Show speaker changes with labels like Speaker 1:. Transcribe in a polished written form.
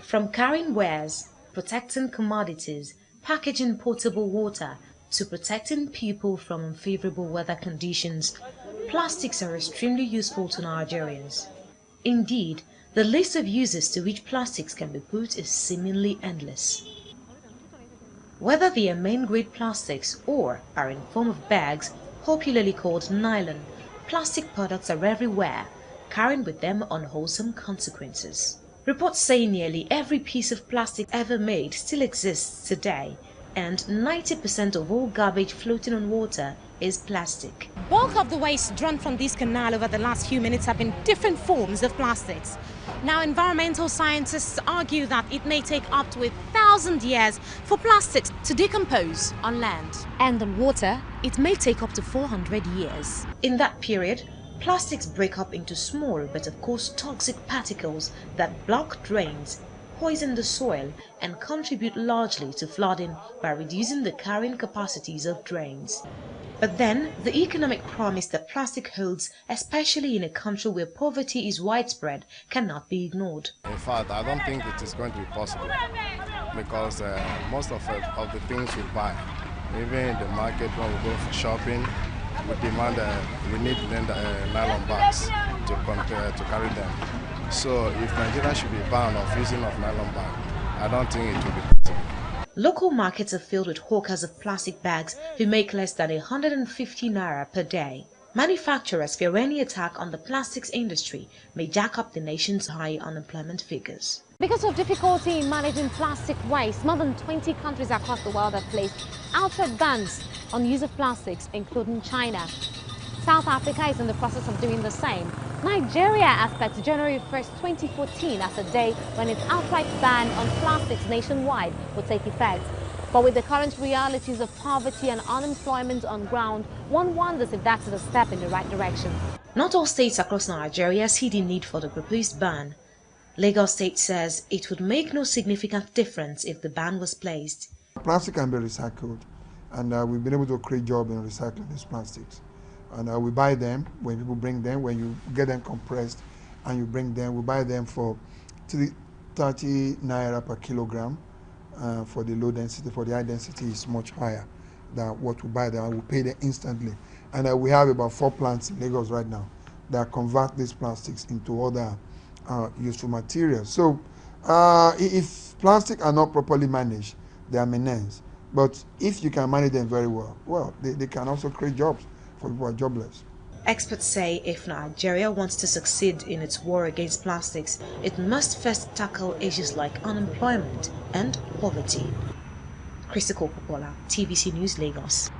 Speaker 1: From carrying wares, protecting commodities, packaging potable water, to protecting people from unfavorable weather conditions, plastics are extremely useful to Nigerians. Indeed, the list of uses to which plastics can be put is seemingly endless. Whether they are main-grade plastics or are in form of bags, popularly called nylon, plastic products are everywhere, carrying with them unwholesome consequences. Reports say nearly every piece of plastic ever made still exists today, and 90% of all garbage floating on water is plastic.
Speaker 2: Bulk of the waste drawn from this canal over the last few minutes have been different forms of plastics. Now, environmental scientists argue that it may take up to 1,000 years for plastics to decompose on land. And on water, it may take up to 400 years.
Speaker 1: In that period, plastics break up into small but of course toxic particles that block drains, poison the soil, and contribute largely to flooding by reducing the carrying capacities of drains. But then, the economic promise that plastic holds, especially in a country where poverty is widespread, cannot be ignored.
Speaker 3: In fact, I don't think it is going to be possible because most of the things we buy, even in the market when we go for shopping, we demand we need nylon bags to carry them. So if Nigeria should be banned of using of nylon bag, I don't think it will be possible.
Speaker 1: Local markets are filled with hawkers of plastic bags who make less than 150 naira per day. Manufacturers fear any attack on the plastics industry may jack up the nation's high unemployment figures.
Speaker 2: Because of difficulty in managing plastic waste, more than 20 countries across the world have placed outright bans on use of plastics, including China. South Africa is in the process of doing the same. Nigeria expects January 1st, 2014 as a day when its outright ban on plastics nationwide will take effect. But with the current realities of poverty and unemployment on ground, one wonders if that is a step in the right direction.
Speaker 1: Not all states across Nigeria see the need for the proposed ban. Lagos State says it would make no significant difference if the ban was placed.
Speaker 4: Plastic can be recycled, and we've been able to create jobs in recycling these plastics. And we buy them when people bring them, when you get them compressed and you bring them, we buy them for 30 naira per kilogram. For the low density, for the high density is much higher than what we buy them, and we pay them instantly. And we have about 4 plants in Lagos right now that convert these plastics into other useful materials. So if plastic are not properly managed, they are menace. But if you can manage them very well, they can also create jobs for people who are jobless.
Speaker 1: Experts say if Nigeria wants to succeed in its war against plastics, it must first tackle issues like unemployment and poverty. Christycole Popoola, TVC News, Lagos.